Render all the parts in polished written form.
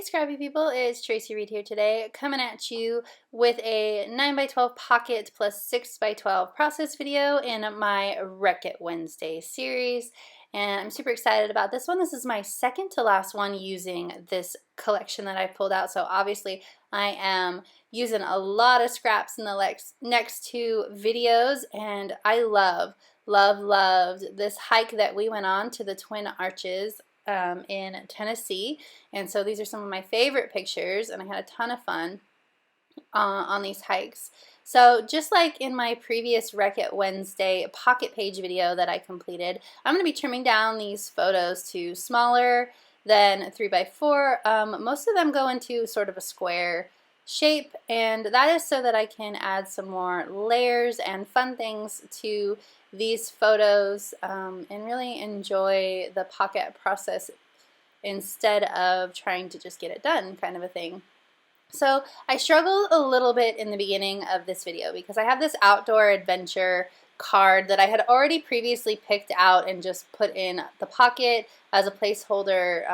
Scrappy people, it's Tracy Reed here today, coming at you with a 9x12 pocket plus 6x12 process video in my Wreck It Wednesday series. And I'm super excited about this one. This is my second to last one using this collection that I pulled out. So obviously I am using a lot of scraps in the next two videos, and I loved this hike that we went on to the Twin Arches in Tennessee. And so these are some of my favorite pictures, and I had a ton of fun on these hikes. So just like in my previous Wreck It Wednesday pocket page video that I completed, I'm going to be trimming down these photos to smaller than 3x4. Most of them go into sort of a square shape, and that is so that I can add some more layers and fun things to these photos and really enjoy the pocket process instead of trying to just get it done kind of a thing. So I struggled a little bit in the beginning of this video because I have this outdoor adventure card that I had already previously picked out and just put in the pocket as a placeholder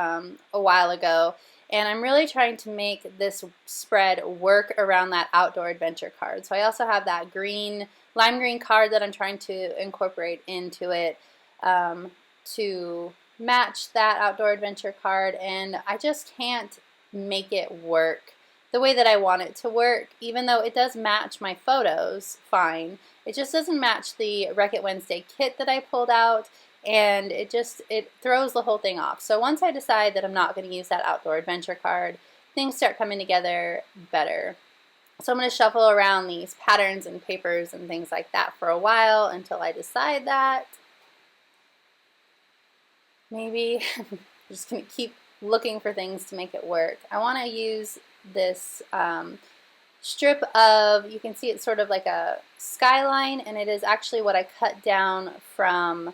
a while ago. And I'm really trying to make this spread work around that outdoor adventure card. So I also have that lime green card that I'm trying to incorporate into it to match that outdoor adventure card, and I just can't make it work the way that I want it to work, even though it does match my photos fine. It just doesn't match the Wreck It Wednesday kit that I pulled out, and it throws the whole thing off. So once I decide that I'm not going to use that outdoor adventure card, things start coming together better. So I'm going to shuffle around these patterns and papers and things like that for a while until I decide that maybe I'm just going to keep looking for things to make it work. I want to use this strip of, you can see it's sort of like a skyline, and it is actually what I cut down from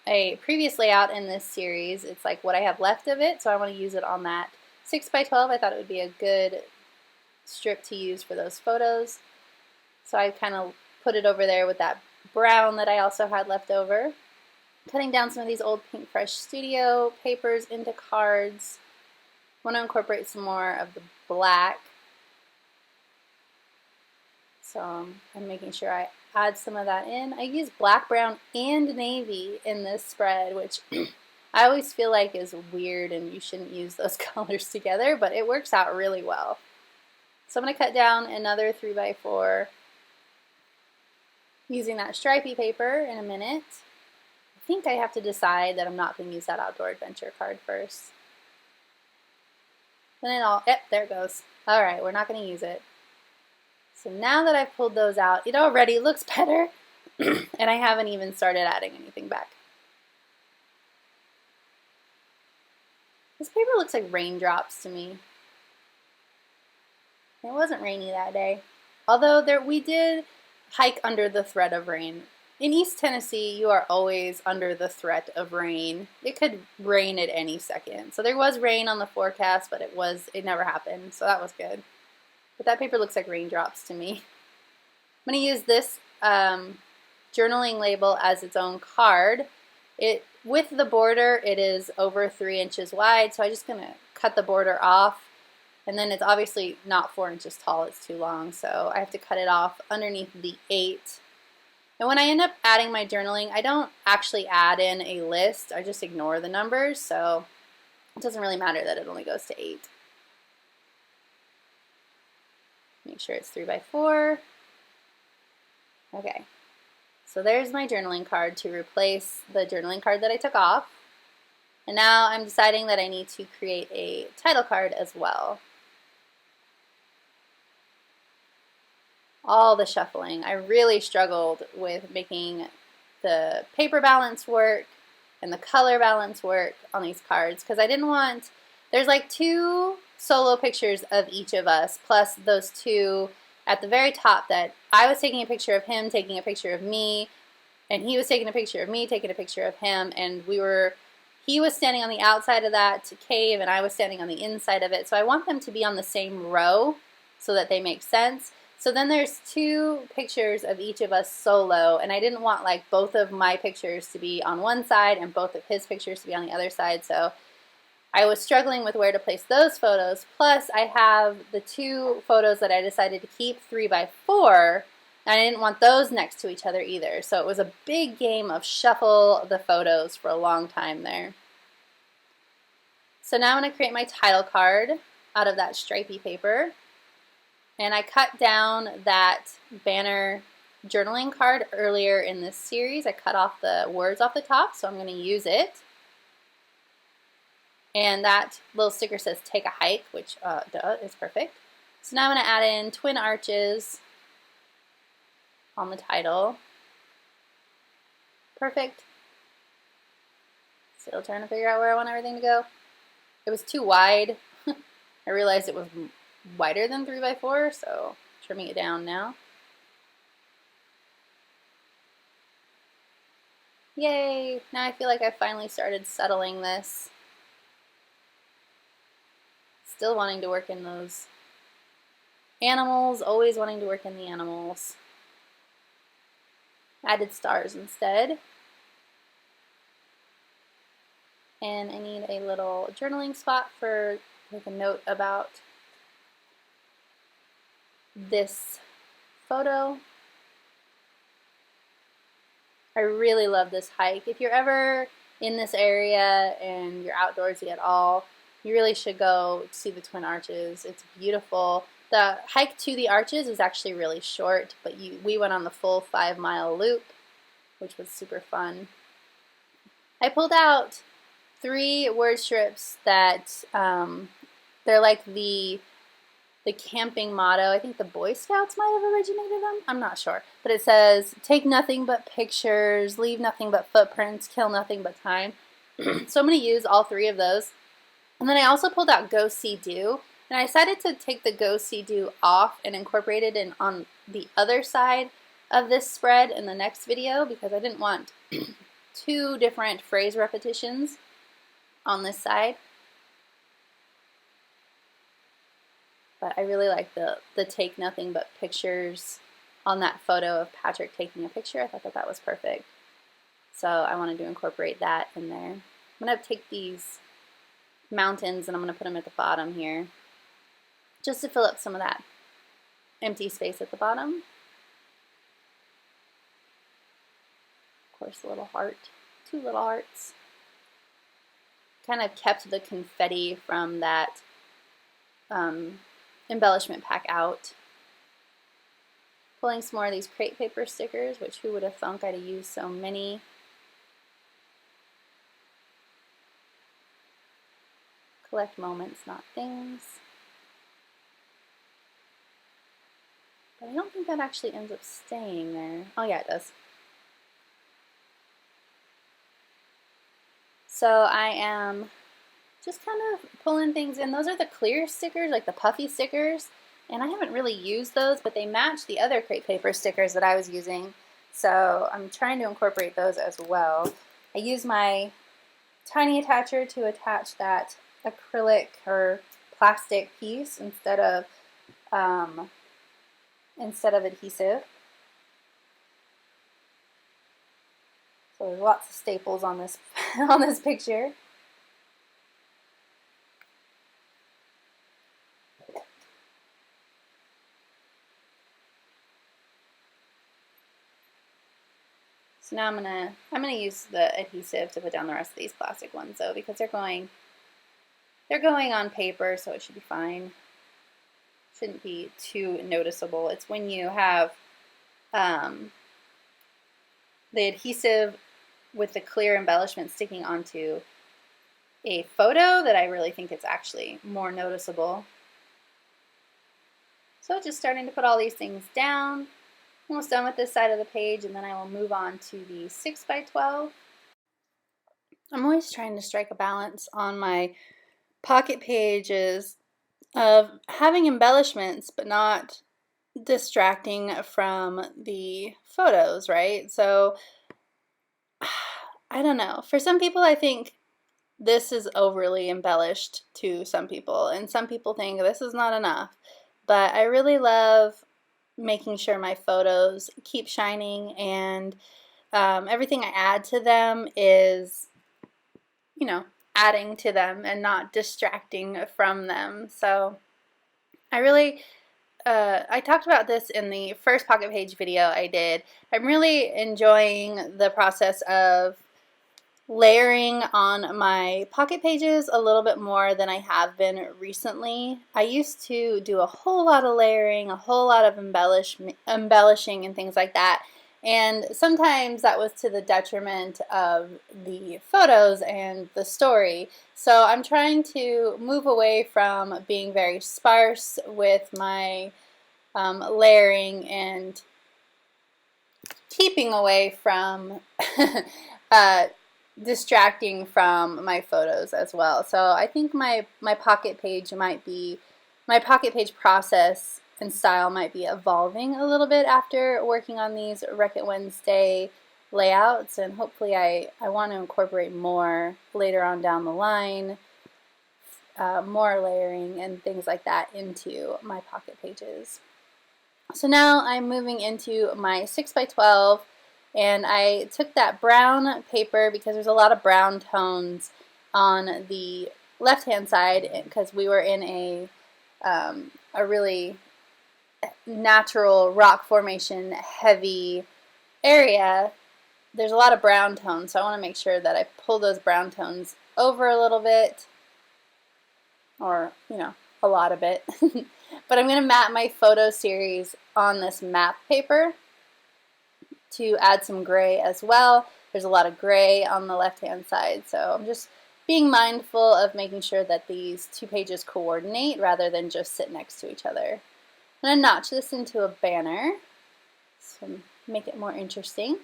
a previous layout in this series. It's like what I have left of it, so I want to use it on that 6x12. I thought it would be a good strip to use for those photos. So I kind of put it over there with that brown that I also had left over. Cutting down some of these old Pink Fresh Studio papers into cards. I want to incorporate some more of the black. So I'm making sure I add some of that in. I use black, brown, and navy in this spread, which I always feel like is weird and you shouldn't use those colors together, but it works out really well. So I'm going to cut down another 3x4 using that stripy paper in a minute. I think I have to decide that I'm not going to use that outdoor adventure card first. Then there it goes. Alright, we're not going to use it. So now that I've pulled those out, it already looks better, and I haven't even started adding anything back. This paper looks like raindrops to me. It wasn't rainy that day. Although we did hike under the threat of rain. In East Tennessee, you are always under the threat of rain. It could rain at any second. So there was rain on the forecast, but it never happened, so that was good. But that paper looks like raindrops to me. I'm going to use this journaling label as its own card. With the border, it is over 3 inches wide, so I'm just going to cut the border off. And then it's obviously not 4 inches tall, it's too long, so I have to cut it off underneath the 8. And when I end up adding my journaling, I don't actually add in a list, I just ignore the numbers, so it doesn't really matter that it only goes to 8. Make sure it's 3x4. Okay, so there's my journaling card to replace the journaling card that I took off. And now I'm deciding that I need to create a title card as well. All the shuffling. I really struggled with making the paper balance work and the color balance work on these cards because I didn't want, there's like 2 solo pictures of each of us plus those 2 at the very top that I was taking a picture of him, taking a picture of me, and he was taking a picture of me, taking a picture of him, and he was standing on the outside of that cave and I was standing on the inside of it. So I want them to be on the same row so that they make sense. So then there's 2 pictures of each of us solo, and I didn't want like both of my pictures to be on one side and both of his pictures to be on the other side. So I was struggling with where to place those photos. Plus, I have the 2 photos that I decided to keep 3x4. And I didn't want those next to each other either. So it was a big game of shuffle the photos for a long time there. So now I'm going to create my title card out of that stripy paper. And I cut down that banner journaling card earlier in this series. I cut off the words off the top, so I'm going to use it. And that little sticker says take a hike, which duh, is perfect. So now I'm going to add in twin arches on the title. Perfect. Still trying to figure out where I want everything to go. It was too wide. I realized it was wider than 3x4, so trimming it down now. Yay! Now I feel like I finally started settling this. Still wanting to work in those animals, always wanting to work in the animals. Added stars instead. And I need a little journaling spot for like a note about this photo. I really love this hike. If you're ever in this area and you're outdoorsy at all, you really should go see the Twin Arches. It's beautiful. The hike to the arches is actually really short, but we went on the full 5-mile loop, which was super fun. I pulled out 3 word strips that they're like the camping motto. I think the Boy Scouts might have originated them. I'm not sure. But it says, take nothing but pictures, leave nothing but footprints, kill nothing but time. So I'm going to use all 3 of those. And then I also pulled out Go See Do. And I decided to take the Go See Do off and incorporate it in on the other side of this spread in the next video because I didn't want 2 different phrase repetitions on this side. But I really like the take nothing but pictures on that photo of Patrick taking a picture. I thought that was perfect. So I wanted to incorporate that in there. I'm going to take these mountains and I'm going to put them at the bottom here just to fill up some of that empty space at the bottom. Of course, a little heart, 2 little hearts. Kind of kept the confetti from that embellishment pack out. Pulling some more of these crepe paper stickers, which who would have thunk I'd have used so many. Collect moments, not things. But I don't think that actually ends up staying there. Oh yeah, it does. So I am just kind of pulling things in. Those are the clear stickers, like the puffy stickers. And I haven't really used those, but they match the other crepe paper stickers that I was using. So I'm trying to incorporate those as well. I use my tiny attacher to attach that acrylic or plastic piece instead of adhesive. So there's lots of staples on this on this picture. So now I'm gonna use the adhesive to put down the rest of these plastic ones though, because they're going on paper, so it should be fine. Shouldn't be too noticeable. It's when you have the adhesive with the clear embellishment sticking onto a photo that I really think it's actually more noticeable. So just starting to put all these things down. Almost done with this side of the page, and then I will move on to the 6x12. I'm always trying to strike a balance on my pocket pages of having embellishments but not distracting from the photos, right? So I don't know. For some people, I think this is overly embellished to some people, and some people think this is not enough. But I really love making sure my photos keep shining, and everything I add to them is, you know, adding to them and not distracting from them. So I really, I talked about this in the first pocket page video I did. I'm really enjoying the process of layering on my pocket pages a little bit more than I have been recently. I used to do a whole lot of layering, a whole lot of embellishing and things like that. And sometimes that was to the detriment of the photos and the story. So I'm trying to move away from being very sparse with my layering and keeping away from distracting from my photos as well. So I think my pocket page process and style might be evolving a little bit after working on these Wreck-It Wednesday layouts, and hopefully I want to incorporate more later on down the line, more layering and things like that into my pocket pages. So now I'm moving into my 6x12, and I took that brown paper because there's a lot of brown tones on the left-hand side because we were in a really natural rock formation heavy area. There's a lot of brown tones, so I want to make sure that I pull those brown tones over a little bit, or, you know, a lot of it. But I'm going to map my photo series on this map paper to add some gray as well. There's a lot of gray on the left-hand side, so I'm just being mindful of making sure that these two pages coordinate rather than just sit next to each other. I'm going to notch this into a banner to make it more interesting.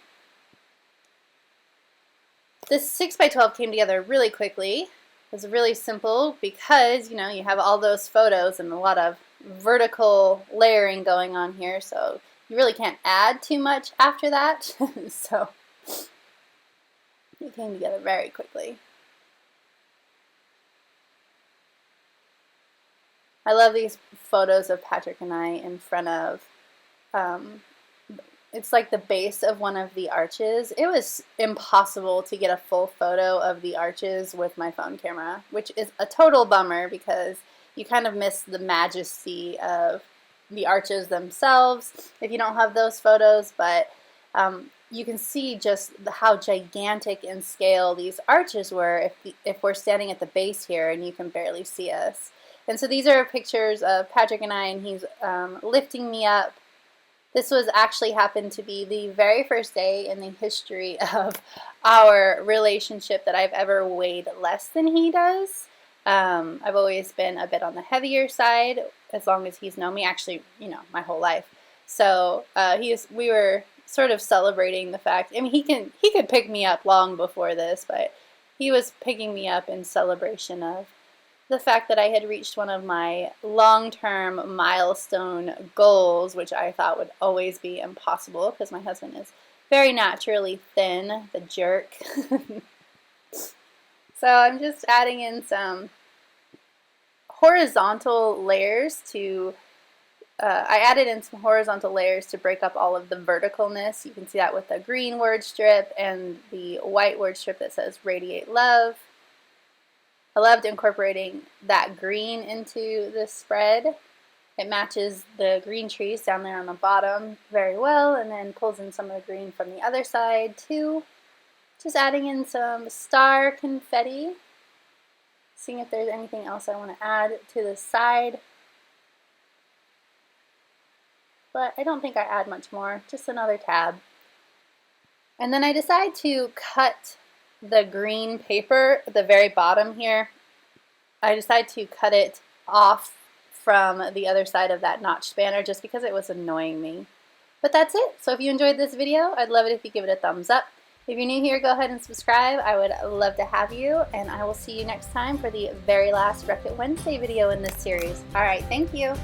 This 6x12 came together really quickly. It was really simple because, you know, you have all those photos and a lot of vertical layering going on here, so you really can't add too much after that. So it came together very quickly. I love these photos of Patrick and I in front of, it's like the base of one of the arches. It was impossible to get a full photo of the arches with my phone camera, which is a total bummer because you kind of miss the majesty of the arches themselves if you don't have those photos, but you can see just how gigantic in scale these arches were if we're standing at the base here and you can barely see us. And so these are pictures of Patrick and I, and he's lifting me up. This was actually happened to be the very first day in the history of our relationship that I've ever weighed less than he does. I've always been a bit on the heavier side as long as he's known me, actually, you know, my whole life. So we were sort of celebrating the fact, I mean, he could pick me up long before this, but he was picking me up in celebration of the fact that I had reached one of my long-term milestone goals, which I thought would always be impossible because my husband is very naturally thin, the jerk. So I'm just adding in some horizontal layers to, I added in some horizontal layers to break up all of the verticalness. You can see that with the green word strip and the white word strip that says Radiate Love. I loved incorporating that green into this spread. It matches the green trees down there on the bottom very well, and then pulls in some of the green from the other side too. Just adding in some star confetti, seeing if there's anything else I want to add to the side. But I don't think I add much more, just another tab. And then I decide to cut the green paper at the very bottom here. I decide to cut it off from the other side of that notched banner just because it was annoying me. But that's it. So if you enjoyed this video, I'd love it if you give it a thumbs up. If you're new here, go ahead and subscribe. I would love to have you, and I will see you next time for the very last Wreck-It Wednesday video in this series. Alright, thank you.